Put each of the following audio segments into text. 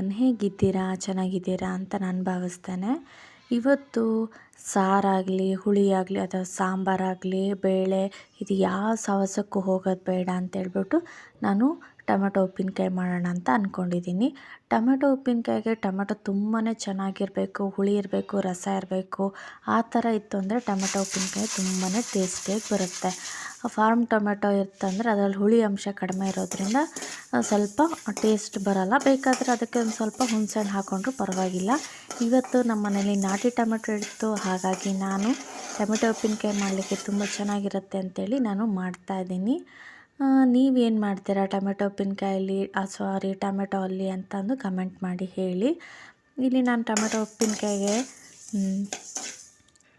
Everyone, ಹೇಗಿದ್ದೀರಾ? ಚೆನ್ನಾಗಿದ್ದೀರಾ ಅಂತ ನಾನು ಭಾವಿಸ್ತೇನೆ. ಇವತ್ತು ಸಾರಾಗಲಿ, ಹುಳಿಯಾಗಲಿ ಅಥವಾ ಸಾಂಬಾರಾಗಲಿ, ಬೇಳೆ ಇದು ಯಾವ ಸವಸಕ್ಕೂ ಹೋಗೋದು ಬೇಡ ಅಂತೇಳ್ಬಿಟ್ಟು ನಾನು ಟೊಮೆಟೊ ಉಪ್ಪಿನಕಾಯಿ ಮಾಡೋಣ ಅಂತ ಅಂದ್ಕೊಂಡಿದ್ದೀನಿ. ಟೊಮೆಟೊ ಉಪ್ಪಿನಕಾಯಿಗೆ ಟೊಮೆಟೊ ತುಂಬಾ ಚೆನ್ನಾಗಿರಬೇಕು, ಹುಳಿ ಇರಬೇಕು, ರಸ ಇರಬೇಕು. ಆ ಥರ ಇತ್ತು ಅಂದರೆ ಟೊಮೆಟೊ ಉಪ್ಪಿನಕಾಯಿ ತುಂಬಾ ಟೇಸ್ಟಿಯಾಗಿ ಬರುತ್ತೆ. ಫಾರ್ಮ್ ಟೊಮೆಟೊ ಇರ್ತಂದರೆ ಅದರಲ್ಲಿ ಹುಳಿ ಅಂಶ ಕಡಿಮೆ ಇರೋದ್ರಿಂದ ಸ್ವಲ್ಪ ಟೇಸ್ಟ್ ಬರೋಲ್ಲ. ಬೇಕಾದರೆ ಅದಕ್ಕೆ ಒಂದು ಸ್ವಲ್ಪ ಹುಣಸೆಹಣ್ಣು ಹಾಕ್ಕೊಂಡ್ರೂ ಪರವಾಗಿಲ್ಲ. ಇವತ್ತು ನಮ್ಮ ಮನೇಲಿ ನಾಟಿ ಟೊಮೆಟೊ ಇತ್ತು, ಹಾಗಾಗಿ ನಾನು ಟೊಮೆಟೊ ಉಪ್ಪಿನಕಾಯಿ ಮಾಡಲಿಕ್ಕೆ ತುಂಬ ಚೆನ್ನಾಗಿರುತ್ತೆ ಅಂತೇಳಿ ನಾನು ಮಾಡ್ತಾಯಿದ್ದೀನಿ. ನೀವೇನು ಮಾಡ್ತೀರಾ ಟೊಮೆಟೊ ಉಪ್ಪಿನಕಾಯಲ್ಲಿ ಟೊಮೆಟೊ ಅಲ್ಲಿ ಅಂತಂದು ಕಮೆಂಟ್ ಮಾಡಿ ಹೇಳಿ. ಇಲ್ಲಿ ನಾನು ಟೊಮೆಟೊ ಉಪ್ಪಿನಕಾಯಿಗೆ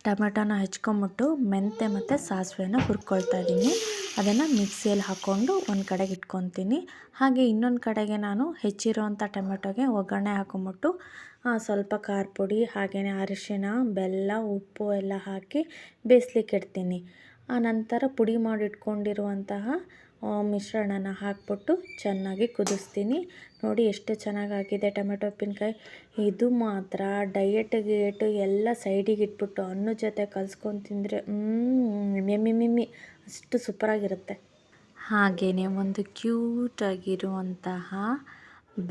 ಟೊಮೆಟೊನ ಹೆಚ್ಕೊಂಬಿಟ್ಟು ಮೆಂತ್ಯ ಮತ್ತು ಸಾಸಿವೆನ ಹುರ್ಕೊಳ್ತಾ ಇದ್ದೀನಿ. ಅದನ್ನು ಮಿಕ್ಸಿಯಲ್ಲಿ ಹಾಕ್ಕೊಂಡು ಒಂದು ಕಡೆಗೆ ಇಟ್ಕೊತೀನಿ. ಹಾಗೆ ಇನ್ನೊಂದು ಕಡೆಗೆ ನಾನು ಹೆಚ್ಚಿರೋವಂಥ ಟೊಮೆಟೊಗೆ ಒಗ್ಗರಣೆ ಹಾಕ್ಕೊಂಬಿಟ್ಟು ಸ್ವಲ್ಪ ಖಾರ ಪುಡಿ, ಹಾಗೆಯೇ ಅರಿಶಿಣ, ಬೆಲ್ಲ, ಉಪ್ಪು ಎಲ್ಲ ಹಾಕಿ ಬೇಯಿಸ್ಲಿಕ್ಕೆ ಇಡ್ತೀನಿ. ಆನಂತರ ಪುಡಿ ಮಾಡಿ ಇಟ್ಕೊಂಡಿರುವಂತಹ ಮಿಶ್ರಣನ ಹಾಕ್ಬಿಟ್ಟು ಚೆನ್ನಾಗಿ ಕುದಿಸ್ತೀನಿ. ನೋಡಿ ಎಷ್ಟು ಚೆನ್ನಾಗಾಗಿದೆ ಟೊಮೆಟೊ ಉಪ್ಪಿನಕಾಯಿ. ಇದು ಮಾತ್ರ ಡಯೆಟ್ ಎಲ್ಲ ಸೈಡಿಗೆ ಇಟ್ಬಿಟ್ಟು ಅನ್ನದ ಜೊತೆ ಕಲ್ಸ್ಕೊಂಡು ತಿಂದರೆ ಮಿಮ್ಮಿ ಅಷ್ಟು ಸೂಪರಾಗಿರುತ್ತೆ. ಹಾಗೆಯೇ ಒಂದು ಕ್ಯೂಟಾಗಿರುವಂತಹ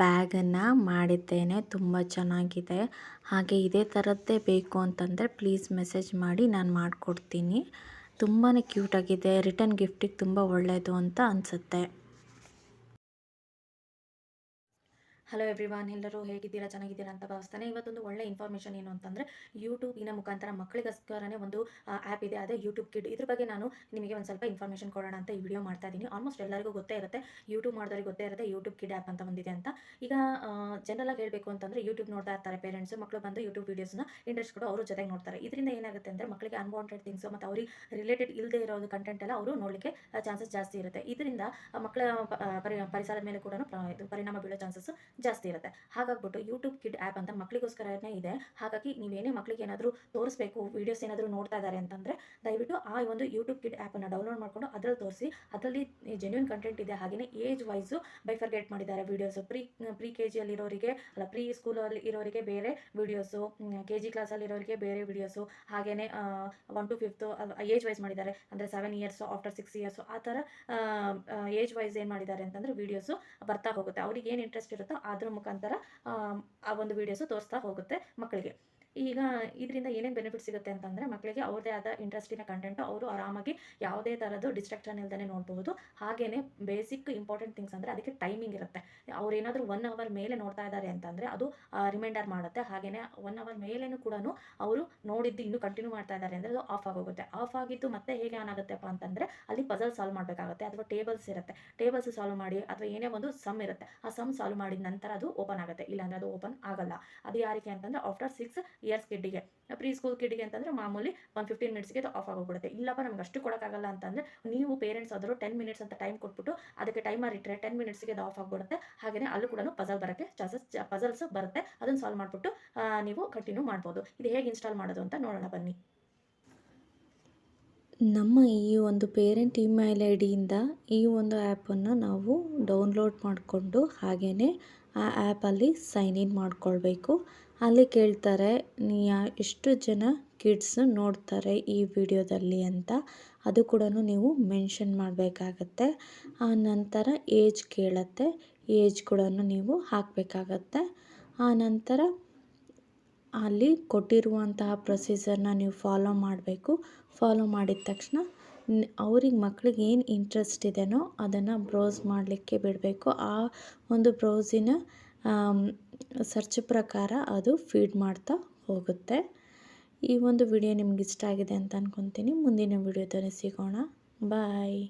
ಬ್ಯಾಗನ್ನು ಮಾಡಿದ್ದೇನೆ, ತುಂಬ ಚೆನ್ನಾಗಿದೆ. ಹಾಗೆ ಇದೇ ಥರದ್ದೇ ಬೇಕು ಅಂತಂದರೆ ಪ್ಲೀಸ್ ಮೆಸೇಜ್ ಮಾಡಿ, ನಾನು ಮಾಡಿಕೊಡ್ತೀನಿ. ತುಂಬಾ ಕ್ಯೂಟಾಗಿದೆ, ರಿಟರ್ನ್ ಗಿಫ್ಟಿಗೆ ತುಂಬ ಒಳ್ಳೆಯದು ಅಂತ ಅನಿಸುತ್ತೆ. ಹಲೋ ಎವ್ರಿವಾನ್, ಎಲ್ಲರೂ ಹೇಗಿದ್ದೀರಾ? ಚೆನ್ನಾಗಿದ್ದೀರಾ ಅಂತ ಭಾವಿಸ್ತಾನೆ. ಇವತ್ತೊಂದು ಒಳ್ಳೆ ಇನ್ಫಾರ್ಮೇಷನ್ ಏನು ಅಂತಂದರೆ, ಯೂಟ್ಯೂಬಿನ ಮುಖಾಂತರ ಮಕ್ಕಳಿಗೋಸ್ಕರನೇ ಒಂದು ಆ್ಯಪ್ ಇದೆ, ಅದೇ ಯೂಟ್ಯೂಬ್ ಕಿಡ್. ಇದ್ರ ಬಗ್ಗೆ ನಾನು ನಿಮಗೆ ಒಂದು ಸ್ವಲ್ಪ ಇನ್ಫಾರ್ಮೇಷನ್ ಕೊಡೋಣ ಅಂತ ಈ ವಿಡಿಯೋ ಮಾಡ್ತಾ ಇದ್ದೀನಿ. ಆಲ್ಮೋಸ್ಟ್ ಎಲ್ಲರಿಗೂ ಗೊತ್ತೇ ಇರುತ್ತೆ, ಯೂಟ್ಯೂಬ್ ಮಾಡಿದವರಿಗೆ ಗೊತ್ತೇ ಇರುತ್ತೆ ಯೂಟ್ಯೂಬ್ ಕಿಡ್ ಆ್ಯಪ್ ಅಂತ ಬಂದಿದೆ ಅಂತ. ಈಗ ಜನರಲಾಗಿ ಹೇಳಬೇಕು ಅಂತಂದರೆ, ಯೂಟ್ಯೂಬ್ ನೋಡ್ತಾ ಇರ್ತಾರೆ ಪೇರೆಂಟ್ಸು, ಮಕ್ಕಳು ಬಂದು ಯೂಟ್ಯೂಬ್ ವೀಡಿಯೋಸ್ನ ಇಂಟ್ರೆಸ್ಟ್ ಕೊಡು ಅವ್ರ ಜೊತೆಗೆ ನೋಡ್ತಾರೆ. ಇದರಿಂದ ಏನಾಗುತ್ತೆ ಅಂದರೆ ಮಕ್ಕಳಿಗೆ ಅನ್ವಾಂಟೆಡ್ ಥಿಂಗ್ಸು ಮತ್ತು ಅವ್ರಿಗೆ ರಿಲೇಟೆಡ್ ಇಲ್ಲದೆ ಇರೋದು ಕಂಟೆಂಟ್ ಎಲ್ಲ ಅವರು ನೋಡಲಿಕ್ಕೆ ಚಾನ್ಸಸ್ ಜಾಸ್ತಿ ಇರುತ್ತೆ. ಇದರಿಂದ ಮಕ್ಕಳ ಪರಿಸರದ ಮೇಲೆ ಕೂಡ ಪರಿಣಾಮ ಬೀಳೋ ಚಾನ್ಸಸ್ ಜಾಸ್ತಿ ಇರುತ್ತೆ. ಹಾಗಾಗ್ಬಿಟ್ಟು ಯೂಟ್ಯೂಬ್ ಕಿಡ್ ಆ್ಯಪ್ ಅಂತ ಮಕ್ಕಳಿಗೋಸ್ಕರನೇ ಇದೆ. ಹಾಗಾಗಿ ನೀವೇನೇ ಮಕ್ಕಳಿಗೆ ಏನಾದರೂ ತೋರಿಸ್ಬೇಕು, ವೀಡಿಯೋಸ್ ಏನಾದರೂ ನೋಡ್ತಾ ಇದ್ದಾರೆ ಅಂತಂದರೆ ದಯವಿಟ್ಟು ಆ ಒಂದು ಯೂಟ್ಯೂಬ್ ಕಿಡ್ ಆ್ಯಪನ್ನು ಡೌನ್ಲೋಡ್ ಮಾಡಿಕೊಂಡು ಅದರಲ್ಲಿ ತೋರಿಸಿ. ಅದರಲ್ಲಿ ಜೆನ್ಯೂನ್ ಕಂಟೆಂಟ್ ಇದೆ, ಹಾಗೆಯೇ ಏಜ್ ವೈಸು ಬೈಫರ್ಗೇಟ್ ಮಾಡಿದ್ದಾರೆ ವೀಡಿಯೋಸು. ಪ್ರೀ ಕೆ ಜಿಯಲ್ಲಿರೋರಿಗೆ ಅಲ್ಲ, ಪ್ರೀ ಸ್ಕೂಲಲ್ಲಿ ಇರೋರಿಗೆ ಬೇರೆ ವೀಡಿಯೋಸು, ಕೆ ಜಿ ಕ್ಲಾಸಲ್ಲಿರೋರಿಗೆ ಬೇರೆ ವೀಡಿಯೋಸು, ಹಾಗೆಯೇ 1 to 5th ಏಜ್ ವೈಸ್ ಮಾಡಿದ್ದಾರೆ. ಅಂದರೆ 7 ಇಯರ್ಸು, ಆಫ್ಟರ್ 6 ಇಯರ್ಸು, ಆ ಥರ ಏಜ್ ವೈಸ್ ಏನು ಮಾಡಿದ್ದಾರೆ ಅಂತಂದರೆ ವೀಡಿಯೋಸು ಬರ್ತಾ ಹೋಗುತ್ತೆ. ಅವ್ರಿಗೆ ಏನು ಇಂಟ್ರೆಸ್ಟ್ ಇರುತ್ತೋ ಅದ್ರ ಮುಖಾಂತರ ಆ ಒಂದು ವೀಡಿಯೋಸು ತೋರಿಸ್ತಾ ಹೋಗುತ್ತೆ ಮಕ್ಕಳಿಗೆ. ಈಗ ಇದರಿಂದ ಏನೇನು ಬೆನಿಫಿಟ್ ಸಿಗುತ್ತೆ ಅಂತಂದರೆ, ಮಕ್ಕಳಿಗೆ ಅವ್ರದ್ದೇ ಆದ ಇಂಟ್ರೆಸ್ಟಿನ ಕಂಟೆಂಟು ಅವರು ಆರಾಮಾಗಿ ಯಾವುದೇ ಥರದ್ದು ಡಿಸ್ಟ್ರಾಕ್ಷನ್ ಇಲ್ಲದೇ ನೋಡ್ಬೋದು. ಹಾಗೆಯೇ ಬೇಸಿಕ್ ಇಂಪಾರ್ಟೆಂಟ್ ಥಿಂಗ್ಸ್ ಅಂದರೆ ಅದಕ್ಕೆ ಟೈಮಿಂಗ್ ಇರುತ್ತೆ. ಅವ್ರು ಏನಾದರೂ 1 hour ಮೇಲೆ ನೋಡ್ತಾ ಇದ್ದಾರೆ ಅಂತಂದರೆ ಅದು ರಿಮೈಂಡರ್ ಮಾಡುತ್ತೆ. ಹಾಗೆಯೇ 1 hour ಮೇಲೇನೂ ಕೂಡ ಅವರು ನೋಡಿದ್ದು ಇನ್ನೂ ಕಂಟಿನ್ಯೂ ಮಾಡ್ತಾ ಇದ್ದಾರೆ ಅಂದರೆ ಅದು ಆಫ್ ಆಗೋಗುತ್ತೆ. ಆಫ್ ಆಗಿದ್ದು ಮತ್ತೆ ಹೇಗೆ ಆನ್ ಆಗುತ್ತೆಪ್ಪ ಅಂತಂದರೆ, ಅಲ್ಲಿ ಪಜಲ್ ಸಾಲ್ವ್ ಮಾಡಬೇಕಾಗುತ್ತೆ, ಅಥವಾ ಟೇಬಲ್ಸ್ ಇರುತ್ತೆ, ಟೇಬಲ್ಸ್ ಸಾಲ್ವ್ ಮಾಡಿ, ಅಥವಾ ಏನೇ ಒಂದು ಸಮ್ ಇರುತ್ತೆ, ಆ ಸಮ್ ಸಾಲ್ವ್ ಮಾಡಿದ ನಂತರ ಅದು ಓಪನ್ ಆಗುತ್ತೆ. ಇಲ್ಲಾಂದರೆ ಅದು ಓಪನ್ ಆಗಲ್ಲ. ಅದು ಯಾರಿಗೆ ಅಂತಂದರೆ ಆಫ್ಟರ್ 6 ಇಯರ್ಸ್ ಕಿಡ್ಡಿಗೆ. ಪ್ರೀ ಸ್ಕೂಲ್ ಕಿಡ್ಡಿಗೆ ಅಂತಂದರೆ ಮಾಮೂಲಿ 15 ಮಿನಿಟ್ಸ್ಗೆ ಅದು ಆಫ್ ಆಗೋಗ್ಬಿಡುತ್ತೆ. ಇಲ್ಲಪ್ಪ ನಮ್ಗೆ ಅಷ್ಟು ಕೊಡೋಕ್ಕಾಗಲ್ಲ ಅಂತಂದರೆ ನೀವು ಪೇರೆಂಟ್ಸ್ ಆದರೂ 10 ಮಿನಿಟ್ಸ್ ಅಂತ ಟೈಮ್ ಕೊಟ್ಬಿಟ್ಟು ಅದಕ್ಕೆ ಟೈಮರ್ ಇಟ್ಟರೆ 10 ಮಿನಿಟ್ಸ್ಗೆ ಅದು ಆಫ್ ಆಗಿಬಿಡುತ್ತೆ. ಹಾಗೆಯೇ ಅಲ್ಲೂ ಕೂಡ ಪಜಲ್ಸ್ ಬರುತ್ತೆ. ಅದನ್ನು ಸಾಲ್ವ್ ಮಾಡಿಬಿಟ್ಟು ನೀವು ಕಂಟಿನ್ಯೂ ಮಾಡ್ಬೋದು. ಇದು ಹೇಗೆ ಇನ್ಸ್ಟಾಲ್ ಮಾಡೋದು ಅಂತ ನೋಡೋಣ ಬನ್ನಿ. ನಮ್ಮ ಈ ಒಂದು ಪೇರೆಂಟ್ ಇಮೇಲ್ ಐ ಡಿಯಿಂದ ಈ ಒಂದು ಆ್ಯಪನ್ನು ನಾವು ಡೌನ್ಲೋಡ್ ಮಾಡಿಕೊಂಡು, ಹಾಗೆಯೇ ಆ ಆ್ಯಪಲ್ಲಿ ಸೈನ್ ಇನ್ ಮಾಡ್ಕೊಳ್ಬೇಕು. ಅಲ್ಲಿ ಕೇಳ್ತಾರೆ ಎಷ್ಟು ಜನ ಕಿಡ್ಸ್ ನೋಡ್ತಾರೆ ಈ ವಿಡಿಯೋದಲ್ಲಿ ಅಂತ, ಅದು ಕೂಡ ನೀವು ಮೆನ್ಷನ್ ಮಾಡಬೇಕಾಗತ್ತೆ. ಆ ನಂತರ ಏಜ್ ಕೇಳುತ್ತೆ, ಏಜ್ ಕೂಡ ನೀವು ಹಾಕಬೇಕಾಗತ್ತೆ. ಆ ನಂತರ ಅಲ್ಲಿ ಕೊಟ್ಟಿರುವಂತಹ ಪ್ರೊಸೀಜರ್ನ ನೀವು ಫಾಲೋ ಮಾಡಬೇಕು. ಫಾಲೋ ಮಾಡಿದ ತಕ್ಷಣ ಮಕ್ಕಳಿಗೆ ಏನು ಇಂಟ್ರೆಸ್ಟ್ ಇದೆಯೋ ಅದನ್ನು ಬ್ರೌಸ್ ಮಾಡಲಿಕ್ಕೆ ಬಿಡಬೇಕು. ಆ ಒಂದು ಬ್ರೌಸಿನ ಸರ್ಚ್ ಪ್ರಕಾರ ಅದು ಫೀಡ್ ಮಾಡ್ತಾ ಹೋಗುತ್ತೆ. ಈ ಒಂದು ವಿಡಿಯೋ ನಿಮ್ಗೆ ಇಷ್ಟ ಆಗಿದೆ ಅಂತ ಅಂದ್ಕೊತೀನಿ. ಮುಂದಿನ ವಿಡಿಯೋದಲ್ಲಿ ಸಿಗೋಣ. ಬಾಯ್.